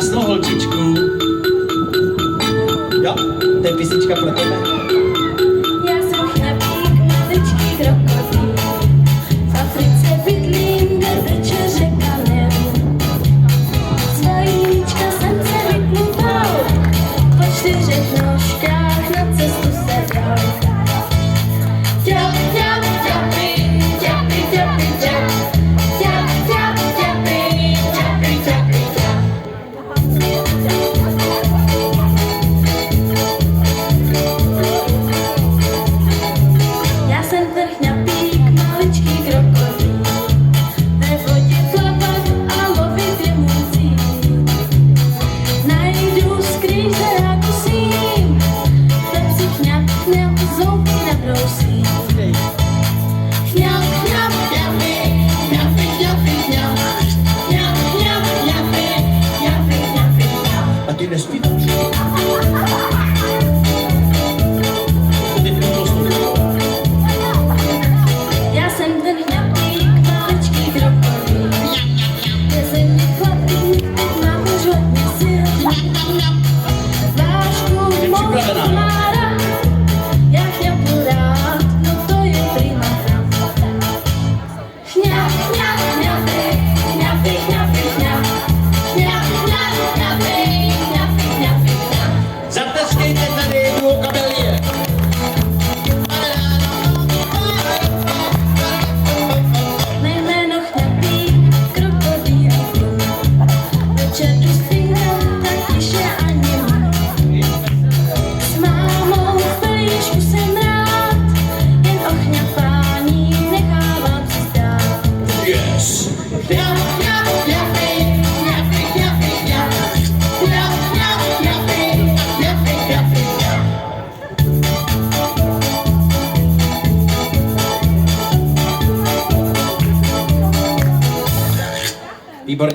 krásnou holčičku. Jo, to je písnička pro tebe. Já jsem chlapík, maličký krokodýl. V Africe bydlím, kde teče řeka Nil. Z vajíčka jsem se vyklubal, po 4 nožkách na cestu se dal. Ťap, ťap, ťapy, ťapy, ťapy, ťap. Ťap, ťap, ťapy, ťapy, ťapy, ťap. Já jsem trchňapík, maličký krokodýl. Ve vodě plavat a lovit je můj cíl. Najdu skrýže a kusím, ten si chňap, chňap, zoubky nebrousím. Chňap, chňap, chňapy, chňapy, chňapy, chňap. Chňap, chňap, chňapy, chňapy, chňapy, chňap. A ty nespíváš? Já jsem ten chňapík, maličký krokodýl. Jestli mě chlapík, teď mám už hodně sil. Vášku moc má rád, já chňapu rád, no to je prima chrám. Chňap, chňap, chňapy, chňapy, chňapy, chňap. Chňap, chňap, chňapy, chňapy, chňapy, chňap. Zateskejte tady duo Kabelie. Mé jméno chňapík, krokodýl plum. Večer jdu s pinkem, tak tiše ani mluv. S mámou v pelíšku jsem rád, jen o chňapání nechávám si zdát. Yes. Chňap, chňap, chňapy, chňapy, chňapy, chňap. Chňap, chňap, chňapy, chňapy, chňapy, chňap. Výborně.